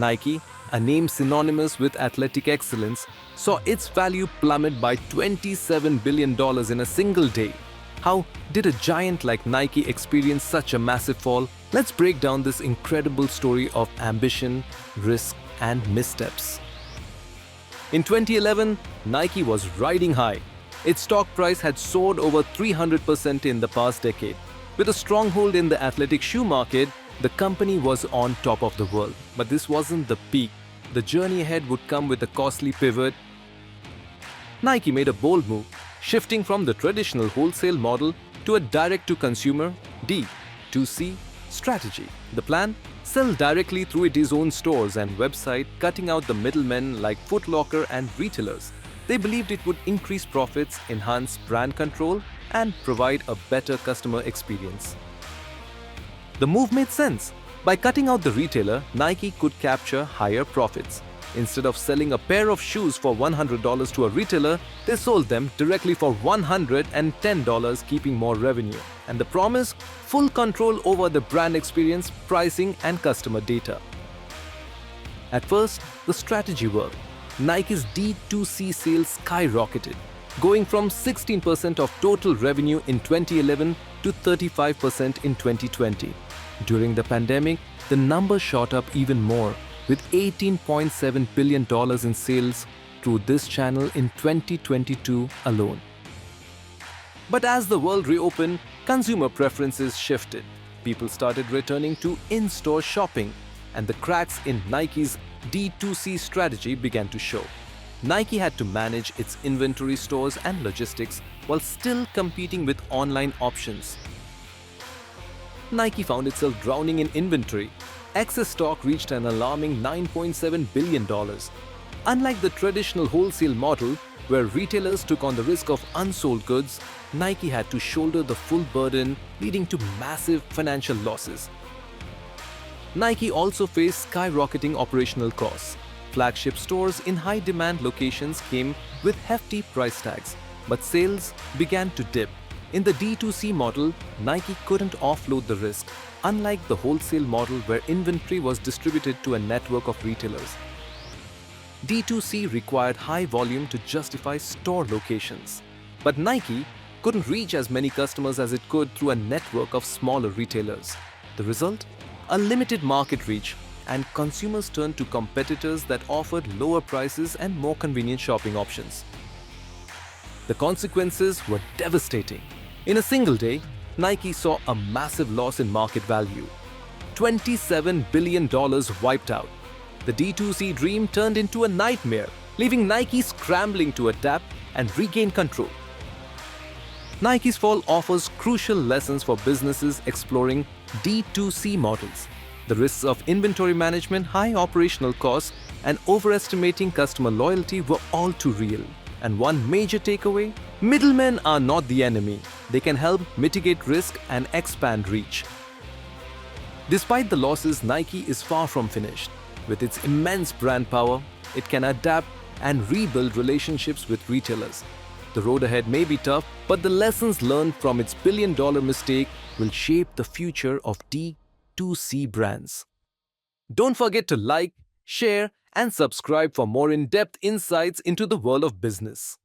Nike, a name synonymous with athletic excellence, saw its value plummet by $27 billion in a single day. How did a giant like Nike experience such a massive fall? Let's break down this incredible story of ambition, risk, and missteps. In 2011, Nike was riding high. Its stock price had soared over 300% in the past decade. With a stronghold in the athletic shoe market, the company was on top of the world. But this wasn't the peak. The journey ahead would come with a costly pivot. Nike made a bold move, shifting from the traditional wholesale model to a direct-to-consumer D2C strategy. The plan? Sell directly through its own stores and website, cutting out the middlemen like Foot Locker and retailers. They believed it would increase profits, enhance brand control, and provide a better customer experience. The move made sense. By cutting out the retailer, Nike could capture higher profits. Instead of selling a pair of shoes for $100 to a retailer, they sold them directly for $110, keeping more revenue. And the promise? Full control over the brand experience, pricing, and customer data. At first, the strategy worked. Nike's D2C sales skyrocketed, going from 16% of total revenue in 2011 to 35% in 2020. During the pandemic, the number shot up even more, with $18.7 billion in sales through this channel in 2022 alone. But as the world reopened, consumer preferences shifted. People started returning to in-store shopping, and the cracks in Nike's D2C strategy began to show. Nike had to manage its inventory, stores, and logistics while still competing with online options. Nike found itself drowning in inventory. Excess stock reached an alarming $9.7 billion. Unlike the traditional wholesale model, where retailers took on the risk of unsold goods, Nike had to shoulder the full burden, leading to massive financial losses. Nike also faced skyrocketing operational costs. Flagship stores in high-demand locations came with hefty price tags, but sales began to dip. In the D2C model, Nike couldn't offload the risk, unlike the wholesale model where inventory was distributed to a network of retailers. D2C required high volume to justify store locations, but Nike couldn't reach as many customers as it could through a network of smaller retailers. The result? A limited market reach, and consumers turned to competitors that offered lower prices and more convenient shopping options. The consequences were devastating. In a single day, Nike saw a massive loss in market value. $27 billion wiped out. The D2C dream turned into a nightmare, leaving Nike scrambling to adapt and regain control. Nike's fall offers crucial lessons for businesses exploring D2C models. The risks of inventory management, high operational costs, and overestimating customer loyalty were all too real. And one major takeaway? Middlemen are not the enemy. They can help mitigate risk and expand reach. Despite the losses, Nike is far from finished. With its immense brand power, it can adapt and rebuild relationships with retailers. The road ahead may be tough, but the lessons learned from its billion-dollar mistake will shape the future of D2C brands. Don't forget to like, share, and subscribe for more in-depth insights into the world of business.